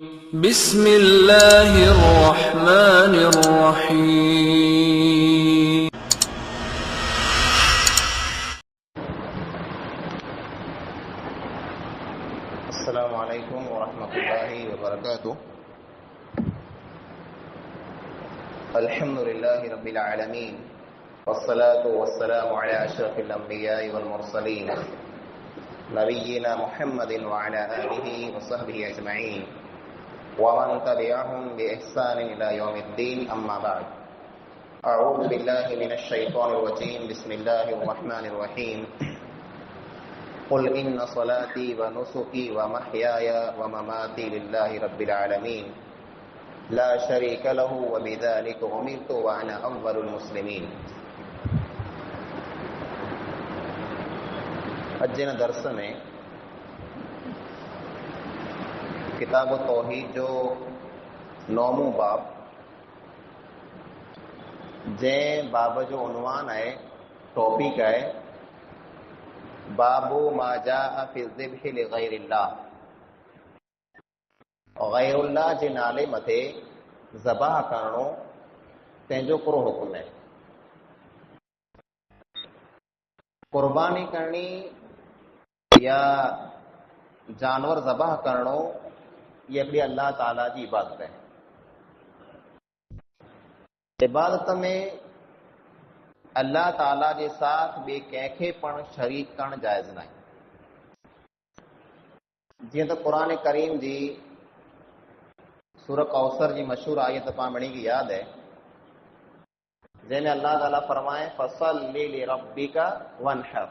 بسم اللہ الرحمن الرحیم۔ السلام علیکم ورحمۃ اللہ وبرکاتہ۔ الحمد للہ رب العالمین والصلاة والسلام علی اشرف الانبیاء والمرسلین نبینا محمد وعلی آلہ وصحبہ اجمعین ومن تبعهم بإحسان إلى يوم الدين، أما بعد، أعوذ بالله من الشيطان الرجيم، بسم الله الرحمن الرحيم، قل إن صلاتي ونسكي ومحياي ومماتي لله رب العالمين لا شريك له وبذلك أمرت وأنا أول المسلمين۔ اجن درس میں کتاب التوحید جو نومو باب جنहिं باب جو عنوان ہے، ٹاپک ہے باب ما جاء فی الذبح لغیر اللہ، غیر اللہ جے نالے مٿے ذبح کرنو تنهنجو ڪهڙو حڪم ہے۔ قربانی کرنی یا جانور ذبح کرنو یہ بھی اللہ تعالیٰ کی عبادت ہے۔ عبادت میں اللہ تعالیٰ کے ساتھ بے کنहिंखे پڻ شریک کرن جائز نہ ہے۔ جیئں تو قرآن کریم جی سورہ کوثر جی مشہور آیت پاں بڑی کی یاد ہے، جن میں اللہ تعالیٰ فرمائے فَصَلِّ لِرَبِّكَ وَانْحَرْ،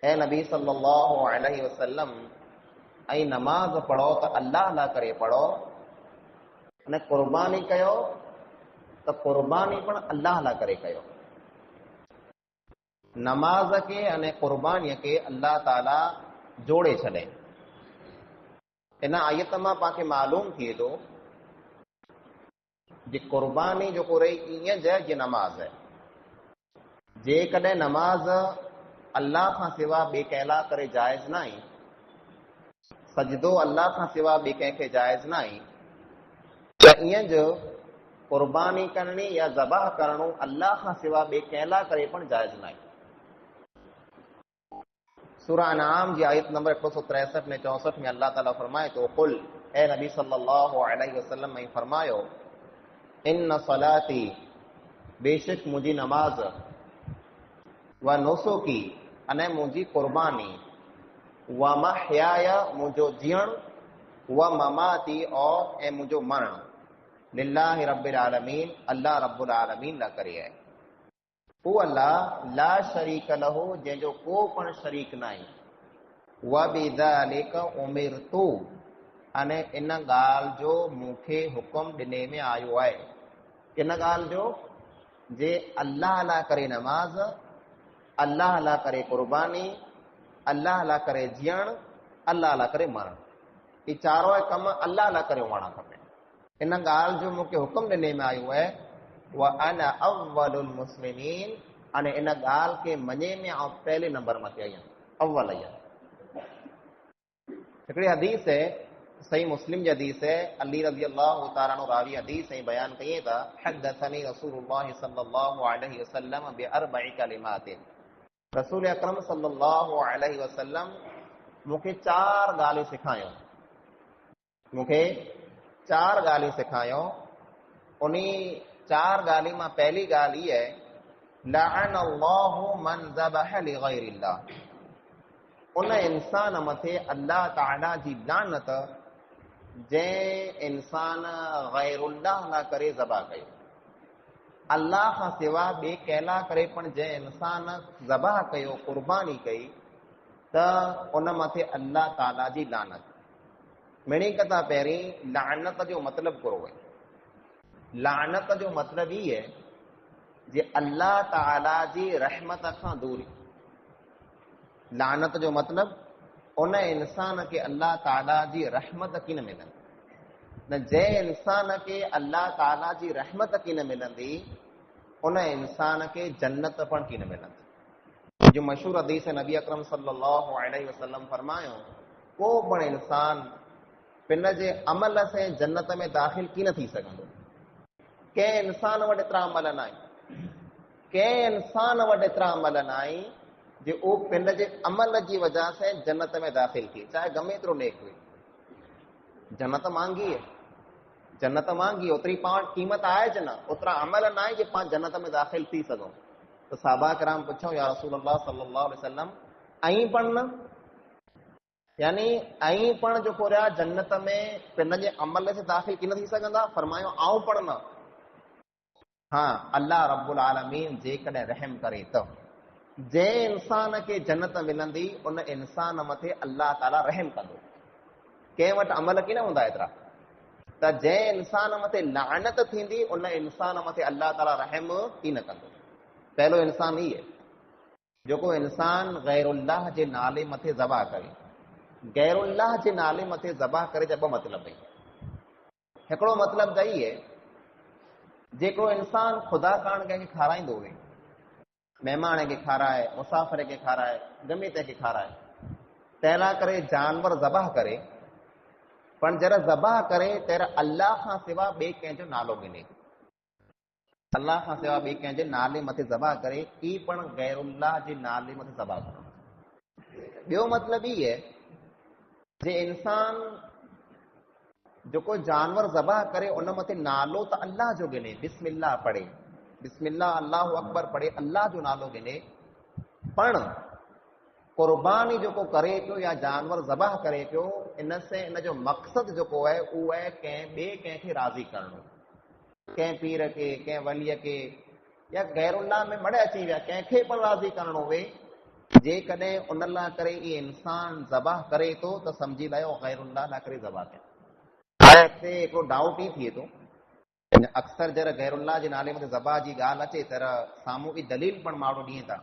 اے نبی صلی اللہ علیہ وسلم ای نماز پڑھو تو اللہ لا کرے پڑھو، نے قربانی کیو تو قربانی پن اللہ لا کرے کیو۔ نماز کے અને قربانی کے اللہ تعالی جوڑے چھڈے۔ ان آیت میں پاکے معلوم تھے تو جی قربانی جو کو رہی یہ جے نماز ہے، جے کدے نماز اللہ کا سوا بے کہلا کرے جائز نہ ہے، سجدو اللہ کا سوا بے کہیں کے جائز نہ ہے، تو یہ جو قربانی کرنی یا ذبح کرنو اللہ کا سوا بے کہلا کرے پن جائز نہ ہے۔ سورہ انعام جی آیت نمبر 163 میں 64 میں اللہ تعالیٰ فرمائے تو قل، اے نبی صلی اللہ علیہ وسلم میں فرمایو ان صلاتی، بے شک مجھے نماز، و نسکی انے مجھے قربانی، و محیایا مجھو جیڑ، و مماتی اور اے مجھو مرن، للہ رب العالمین اللہ رب العالمین لا کرے ہے۔ وہ اللہ لا شریک لہو جن جو کو پن شریک نہیں، و بذالک امرتو انے ان گال جو مکھے حکم ڈنے میں آیو ہے، ان گال جو جے اللہ لا کرے نماز، اللہ لا کرے قربانی، اللہ لا کرے جیڑ، اللہ لا کرے مرن، یہ چاروں کم اللہ لا کرے ہونا کھپے۔ ان گال جو مکھے حکم ڈنے میں آیو ہے وَأَنَا أَوَّلُ الْمُسْلِمِينَ، انے ان گال کے منے میں آپ پہلے نمبر متے آئیں، اول آئیں۔ ہکڑی حدیث ہے، صحیح مسلم جی حدیث ہے، علی رضی اللہ تعالیٰ عنہ راوی حدیث ہے، بیان کہیے تھا حدثنی رسول اللہ صلی اللہ علیہ وسلم بِأَرْبَعِ کلمات، رسول اکرم صلی اللہ علیہ وسلم مکھے چار گالیں سکھائیوں، مکھے چار گالیں سکھائیوں۔ انہی چار گالی میں پہلی گال یہ ہے لعن اللہ من ذبح لغیر اللہ، ان انسان متھے اللہ تعالیٰ جی لعنت جے انسان غیر اللہ نہ کرے ذبح کیو، اللہ کا سوا بے کہلا کرے پن جے انسان ذبح کیو قربانی کئی تا ان متھے اللہ تعالیٰ جی لعنت۔ میری کتا پہری لعنت جو مطلب کرو ہے، لعنت جو مطلب ہی ہے جے اللہ تعالیٰ جی رحمت کھاں دوری۔ لعنت جو مطلب ان انسان کے اللہ تعالیٰ جی رحمت کی نہ ملن، نہ جے انسان کے اللہ تعالیٰ جی رحمت کی نہ ملندی ان انسان کے جنت پن کی نہ ملندی۔ جو مشہور حدیث نبی اکرم صلی اللہ علیہ وسلم فرمایو کو بڑے انسان पिन जे अमल से जन्नत में दाख़िल की न थी सघंदो। कंहिं इंसान वटि एतिरा अमल न आहिनि, कंहिं इंसान वटि एतिरा अमल न आहिनि जे उहो पिन जे अमल जी वजह से जन्नत में दाख़िल थिए, चाहे गमे एतिरो नेक हुए। जन्नत महांगी है, जन्नत महांगी, ओतिरी पाण क़ीमत आहे ज न, ओतिरा अमल न आहे जे पाण जन्नत में दाख़िल थी सघूं। तो साहबा कराम पुछो या रसूल अल्लाह सल्लल्लाहु अलैहि वसल्लम ऐं पण न, यानी ऐं पण जेको रहा जन्नत में पिन जे अमल से दाख़िल की न थी सघंदा? फरमायो आऊं पण न। हाँ, अल्लाह रब्बुल आलमीन जेकॾहिं रहम करे त जंहिं इंसान खे जन्नत मिलंदी उन इंसान मथे अल्लाह ताला रहम कंदो। कंहिं वटि अमल की न हूंदा एतिरा, त जंहिं इंसान मथे लानत थींदी उन इंसान मथे अल्लाह ताला रहम की न कंदो। पहलो इंसान ही है जेको इंसान गैरुल्लाह जे नाले मथे ज़बह करे। गैरुल्लाह जे नाले मथे ज़बह करे जा ॿ मतिलब आहिनि। हिकिड़ो मतिलब त ई है जेको इंसान ख़ुदा कान कंहिंखे खाराईंदो हुए, महिमान खे खाराए, मुसाफ़िर खे खाराए, गमे तंहिंखे खाराए, तंहिं करे जानवर ज़बह करे, पण जॾहिं ज़बह करे तॾहिं अल्लाह खां सिवा ॿिए कंहिंजो नालो गिने, अल्लाह खां सिवा ॿिए कंहिंजे नाले मथे ज़बह करे, ई पण गैरुल्लाह जे नाले मथे ज़बह करणु। ॿियो मतिलब ई है जे इंसान जेको जानवर ज़बह करे उन मथे नालो त अल्लाह जो गिने, बिस्मिल्लाह पढ़े, बिस्मिल्लाह अल्लाहु अकबर पढ़े, अल्लाह जो नालो गिने, पण कुर्बानी जेको करे पियो या जानवर ज़बह करे पियो, इन से इन जो मक़सद जेको आहे उहो आहे कंहिं ॿिए कंहिंखे राज़ी करणो, कंहिं पीर खे, कंहिं वलीअ खे या गैरुल्लाह में मड़े अची विया कंहिंखे पण राज़ी करणो हुए, जेकॾहिं उन लाइ करे इहे इंसान ज़बह करे थो त सम्झी लायो गैरुल्लाह लाइ करे ज़बह कयो। हाणे हिते हिकिड़ो डाउट ई थिए थो, अक्सर जॾहिं गैरुल्लाह जे नाले मथे ज़बह जी ॻाल्हि अचे त साम्हूं की दलील पण माण्हू ॾियनि था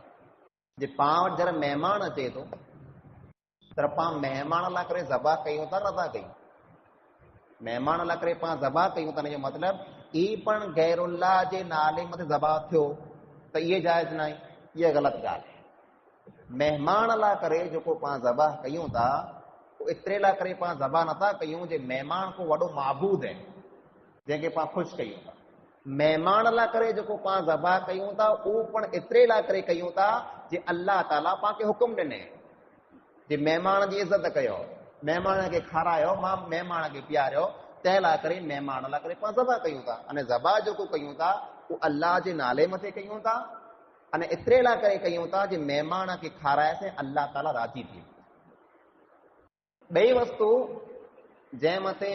जे पाण वटि जॾहिं महिमान अचे थो त पाण महिमान लाइ करे ज़बह कयूं था नथा कयूं, महिमान लाइ करे पाण ज़बह कयूं था, हिन जो मतिलबु ई पण गैरुल्लाह जे नाले मथे ज़बह थियो त इहे जाइज़ न आहे, इहा ग़लति ॻाल्हि आहे। महिमान लाइ करे जेको पाण ज़बह कयूं था एतिरे लाइ करे पाण ज़बह नथा कयूं जे महिमान को वॾो महबूद आहे जंहिंखे पाण ख़ुशि कयूं था। महिमान लाइ करे जेको पाण ज़बह कयूं था उहो पण एतिरे लाइ करे कयूं था जे अल्लाह ताला पाण खे हुकुम ॾिने जे महिमान जी इज़त कयो, महिमान खे खारायो, मां महिमान खे पीआरियो, तंहिं लाइ करे महिमान लाइ करे पाण ज़बह कयूं था। अने ज़बह जेको कयूं था उहो अल्लाह जे नाले मथे कयूं था, अने एतिरे लाइ करे कयूं था जे महिमान खे खाराएसीं अल्लाह ताला राज़ी थिए। ॿई वस्तु जंहिं मथे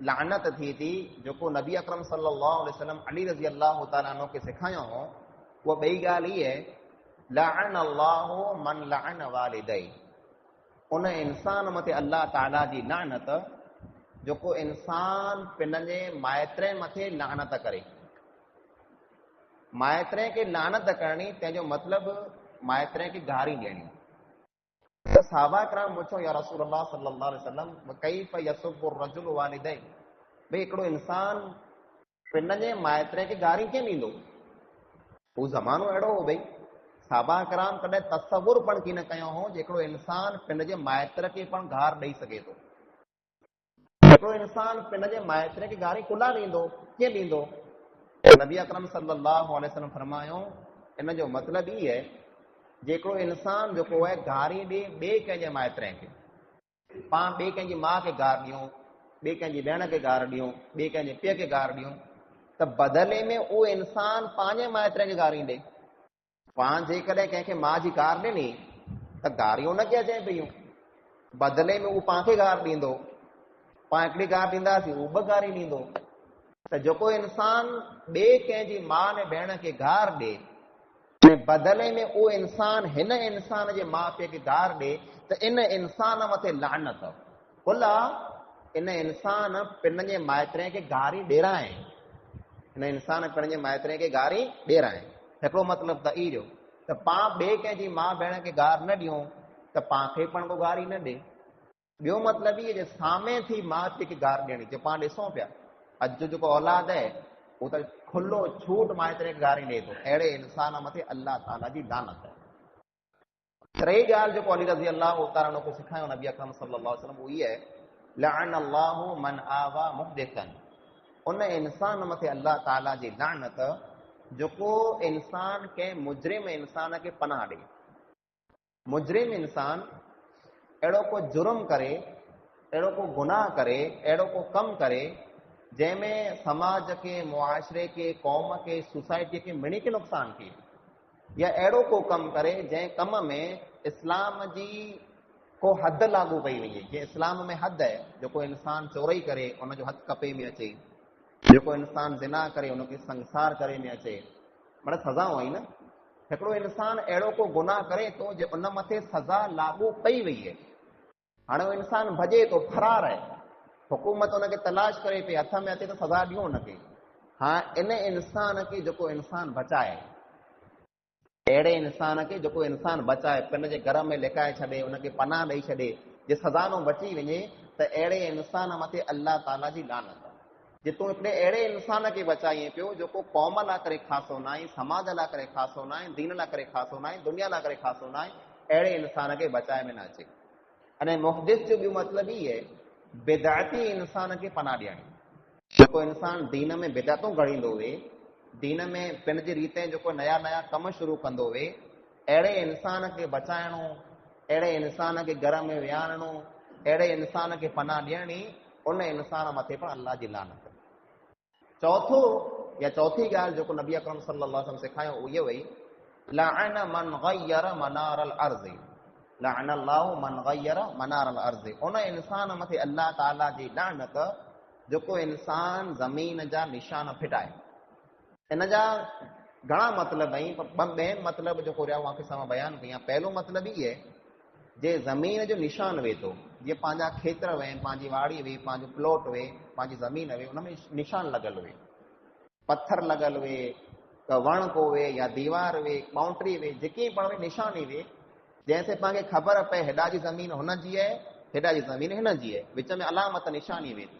लानत थिए थी जेको नबी अकरम सल्लल्लाहु अलैहि वसल्लम अली रज़ी अल्लाह तआला अन्हु खे सेखारियो हो, उहा ॿई ॻाल्हि ई आहे लअन अल्लाहु मन लअन वालिदै, उन इंसान मथे अल्लाह ताला जी लानत जेको इंसान पिन जे माइतरे मथे लानत करे। माइतरे खे लानत करणी तंहिंजो मतिलबु माइतरे खे गारी ॾियणी। त साहबा कराम पुछो या रसूल अल्लाह सल्लल्लाहु अलैहि वसल्लम कैफ यसुब्बु रजुल वालिदै, भई हिकिड़ो इंसान पिन जे माइतरे खे गारी कीअं ॾींदो? उहो ज़मानो अहिड़ो हो भई साहबा कराम कॾहिं तसवुर पण की न कयो हो जे हिकिड़ो इंसान पिन जे माइत्र खे पण गार ॾेई सघे थो। हिकिड़ो इंसान पिन जे माइतरे खे गारी कुला ॾींदो, कीअं ॾींदो? नबी अकरम सल्लल्लाहु अलैहि वसल्लम फरमायो इन जो मतिलबु ई आहे जेको इंसान जेको आहे गारी ॾे ॿिए कंहिंजे माइतरे खे, पाण ॿिए कंहिंजी माउ खे गार ॾियूं, ॿिए कंहिंजी भेण खे गार ॾियूं, ॿिए कंहिंजे पीउ खे गार ॾियूं, त बदिले में उहो इंसान पंहिंजे माइतरे खे गारी ॾे। पाण जेकॾहिं कंहिंखे माउ जी गार ॾिनी त गारियूं न कजे पयूं, बदिले में उहो पाण खे गार ॾींदो, पाण हिकिड़ी गार ॾींदासीं उहो ॿ गारी ॾींदो। त जेको इंसान ॿिए कंहिंजी माउ ने भेण खे गार ॾे बदिले में उहो इंसान हिन इंसान जे माउ पीउ खे गार ॾे त इन इंसान मथे लानत कुला, इन इंसान पिन जे माइतरे खे गारी ॾेराए, हिन इंसान पिन जे माइतरे खे गारी ॾेराए। हिकिड़ो मतिलबु त इहो त पाण ॿिए कंहिंजी माउ भेण खे गार न ॾियूं त पाण खे पण को गारी न ॾे। ॿियो मतिलबु इहो जे सामे थी माउ पीउ खे गार ॾियणी, जो पाण ॾिसूं पिया अॼु जेको औलाद आहे उहो त खुलो छूट माइतरे खे गारी ॾिए थो, अहिड़े इंसान मथे अल्लाह ताला जी लानत आहे। टी ॻाल्हि जेको अली रज़ी अल्लाह तआला अन्हु खे सेखारियो नबी अकरम सल्लल्लाहु अलैहि वसल्लम उहा आहे लअन अल्लाहु मन आवा मुहदिसन, उन इंसान मथे अल्लाह ताला जी लानत जेको इंसान के मुजरिम इंसान के पनाह ॾे। मुजरिम इंसान अहिड़ो को जुर्म करे, अहिड़ो को गुनाह करे, अहिड़ो को कम करे जंहिंमें समाज के, मुआशरे के, कौम के, सोसाइटी के मिणी के नुक़सान थिए, या अहिड़ो को कम करे जंहिं कम में इस्लाम जी को हद लागू पई वञे। जीअं इस्लाम में हद आहे, जेको इंसान चोरई करे उनजो हथ कपे में अचे, जेको इंसान ज़िना करे उनखे संसार करे में अचे, मतलब सज़ाऊं आई न। हिकिड़ो इंसान अहिड़ो को गुनाह करे थो जो उन मथे सज़ा लागू पई वई आहे, हाणे उहो इंसान भॼे थो, फरार आहे, हुकूमत उनखे तलाश करे पई, हथ में अचे त सज़ा ॾियो उनखे। हा, इन इंसान खे जेको इंसान बचाए, अहिड़े इंसान खे जेको इंसान बचाए, पंहिंजे घर में लिकाए छॾे, उनखे पनाह ॾेई छॾे, जे सज़ा न बची वञे त अहिड़े इंसान मथे अल्लाह ताला जी लानत। जे तूं हिकिड़े अहिड़े इंसान खे बचाईं पियो जेको क़ौम लाइ करे ख़ासो न आहे, समाज लाइ करे ख़ासो न आहे, दीन लाइ करे ख़ासो न आहे, दुनिया लाइ करे ख़ासो न आहे, अहिड़े इंसान खे बचाए में न अचे। अने मुहदिस जो ॿियो मतिलबु ई आहे बिदअती इंसान खे पनाह ॾियणी। जेको इंसान दीन में बिदअतूं घड़ींदो हुए, दीन में पंहिंजी रीते जेको नया नया कम शुरू कंदो हुए, अहिड़े इंसान खे बचाइणो, अहिड़े इंसान खे घर में विहारणो, अहिड़े इंसान खे पनाह ॾियणी, उन इंसान मथे पण अल्लाह जी लानत। चौथो या चौथी ॻाल्हि जेको नबी अकरम सल्लल्लाहु अलैहि वसल्लम सेखारियो उहो इहो हुई, लअन मन गय्यर मनार अल अर्ज़, लअन अल्लाहु मन गय्यर मनार अल अर्ज़, उन इंसान मथे अल्लाह ताला जी लानत जेको इंसान ज़मीन जा निशान फिटाए। इन जा घणा मतिलब आहिनि, पर ॿियनि मतिलब जेको रहिया उहा समय बयानु कयां। पहिलो मतिलबु इहो आहे, जे ज़मीन जो निशान वेहे थो, जीअं पंहिंजा खेत्र हुए, पंहिंजी वाड़ी हुई, पंहिंजो प्लॉट हुए, पंहिंजी ज़मीन हुई, उन में निशान लॻल हुए, पत्थर लॻल हुए, त वण को हुए या दीवार हुए, बाउंड्री हुए, जेकी पण हुए निशानी हुए, जंहिंसे तव्हांखे ख़बर पए हेॾा जी ज़मीन हुन जी आहे, हेॾा जी ज़मीन हिन जी आहे, विच में अलामत निशानी हुए थी।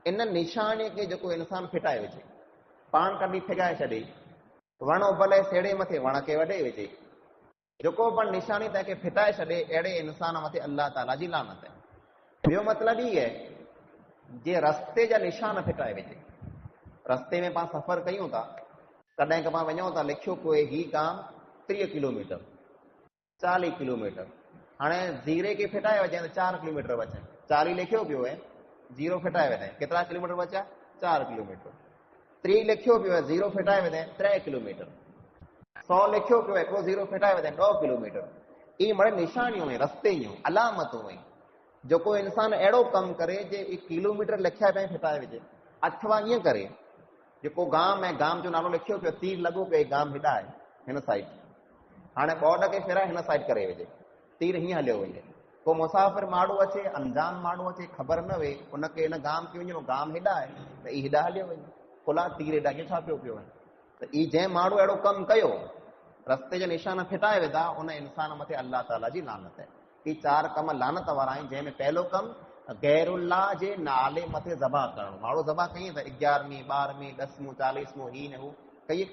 इन निशानीअ खे जेको इंसान फिटाए विझे, पाण कढी फिगाए छॾे, वण उबले सेड़े मथे वण खे वॾे विझे, जेको पण निशानी तंहिंखे फिटाए छॾे, अहिड़े इंसान मथे अल्लाह ताला जी लानत आहे। ॿियो मतिलबु ई आहे, जे रस्ते जा निशान फिटाए विझे। रस्ते में पाण सफ़र कयूं था, कॾहिं पाण वञूं था, लिखियो कोई ही गांव 30 किलोमीटर, 40 किलोमीटर, हाणे ज़ीरे खे फिटाए वॼाए त 4 किलोमीटर बचे, 40 लिखियो पियो आहे, ज़ीरो फिटाए वॼाए, केतिरा किलोमीटर बचा? 4 किलोमीटर। 30 लिखियो पियो आहे, ज़ीरो फिटाए वॼाए 3 किलोमीटर। 100 लिखियो पियो आहे, हिकिड़ो ज़ीरो फिटाए वॼाए 9 किलोमीटर। इहे मड़े निशानियूं आहिनि, रस्ते जूं अलामतूं आहिनि। जेको इंसान अहिड़ो कमु करे जे किलोमीटर लिखिया पिया फिटाए विझे, अथवा ईअं करे जेको गांव में, गांव जो नालो लिखियो पियो, तीर लॻो पियो, गांव हेॾा आहे हिन साइड, हाणे बॉर्ड खे फिराए हिन साइड करे विझे, तीर हीअं हलियो वञे, को मुसाफ़िर माण्हू अचे, अनजान माण्हू अचे, ख़बर न हुए, उनखे हिन गांव खे वञिणो, गांव हेॾा आहे त ई हेॾा हलियो वञे, खुला तीर हेॾा कीअं छा पियो पियो वञे। त ई जंहिं माण्हू अहिड़ो कमु कयो, रस्ते जा निशान फिटाए विधा, उन इंसान मथे अल्लाह ताला जी लानत आहे। ही 4 कम लानत वारा आहिनि, जंहिंमें पहिलो कमु गैरुल्लाह जे नाले मथे ज़बह करणु। माण्हू ज़बह कईं था 11वीं 12वीं 10वीं 40वीं ही न हू कई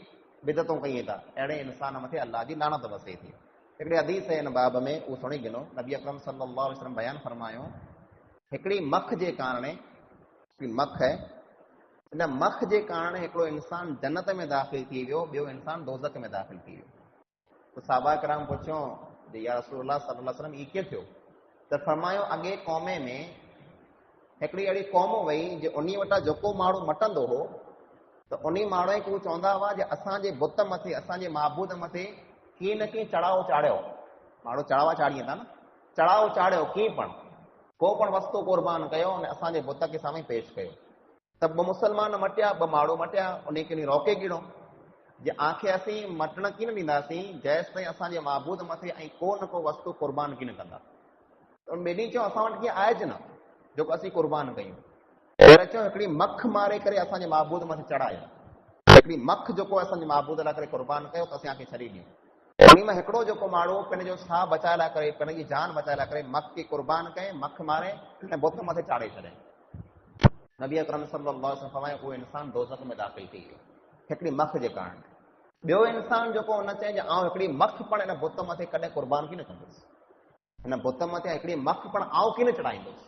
बिदतूं कयूं था, अहिड़े इंसान मथे अल्लाह जी लानत वसे थी। हिकिड़ी हदीस आहे हिन बाब में, उहो सुणी गिनो। नबी अकरम सल्लल्लाहु अलैहि वसल्लम बयानु फरमायो, हिकिड़ी मख जे कारण, मख आहे, इन मख जे कारण हिकिड़ो इंसान जन्नत में दाख़िल थी वियो, ॿियो इंसान दोज़ख में दाख़िल थी वियो। त सहाबा किराम पुछियो, या रसूलुल्लाह सल्लल्लाहु अलैहि वसल्लम ई कीअं थियो? त फरमायो, अॻे क़ौमे में हिकिड़ी अहिड़ी क़ौम वई जे उन वटां जेको माण्हू मटंदो हो, त उन माण्हू खे उहे चवंदा हुआ जे असांजे बुत मथे, असांजे महबूद मथे कीअं न कीअं चढ़ावो चाढ़ियो। माण्हू चढ़ावा चाढ़ीनि था न, चढ़ावो चाढ़ियो कीअं पण, को पण वस्तु क़ुर्बान कयो ऐं असांजे बुत खे साम्हूं पेश कयो। त 2 मुस्लमान मटिया, 2 माण्हू मटिया, उन खे रोके गिणो, जे आख़िर असीं मटण कीअं न ॾींदासीं जेसि ताईं असांजे महबूद मथे ऐं को न को वस्तु क़ुर्बान कीअं न कंदा। त ॿिन्ही चयो असां वटि कीअं आहे ज न जेको असीं क़ुर्बान कयूं। पर चयो हिकिड़ी मख मारे करे असांजे महबूद मथे चढ़ायो, हिकिड़ी मख जेको असांजे महबूद लाइ करे क़ुर्बान कयो त असांखे छॾे ॾियूं। उन में हिकिड़ो जेको माण्हू पंहिंजो साह बचाए लाइ करे, पंहिंजी जान बचाए लाइ करे मख खे क़ुर्बान कयईं, मख मारे ऐं बुत मथे चाढ़े छॾियईं। नबी अकरम सल्लल्लाहु अलैहि वसल्लम फरमायो, उहो इंसान दोज़ख में दाख़िल थी वियो हिकिड़ी मख जे कारण। ॿियो इंसान जेको हुन चए जे आउं हिकिड़ी मख पण हिन बुत मथे कॾहिं क़ुर्बान कीअं न कंदुसि, हिन बुत मथे हिकिड़ी मख पण आउं कीअं न चढ़ाईंदुसि।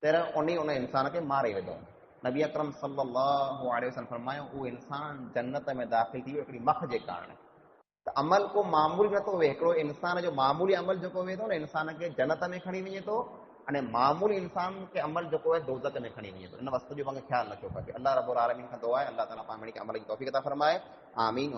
तरह उन इंसान खे मारे वेंदो। नबी अकरम सल्लल्लाहु अलैहि वसल्लम फरमायो उहो इंसान जन्नत में दाख़िल थी वियो हिकिड़ी मख जे कारण। त अमल को मामूली नथो वे, हिकिड़ो इंसान जो मामूली अमल जेको वे थो न इंसान खे जन्नत में खणी वञे थो, अने मामूली इंसान खे अमल जेको आहे दोज़ख में खणी वञे थो। इन वस्तु जो पाण खे ख़्यालु रखियो खपे। अल्लाह रब्बुल आलमीन खां दुआ आहे अल्लाह ताला पाण खे अमल जी तौफ़ीक़ अता फरमाए। आमीन।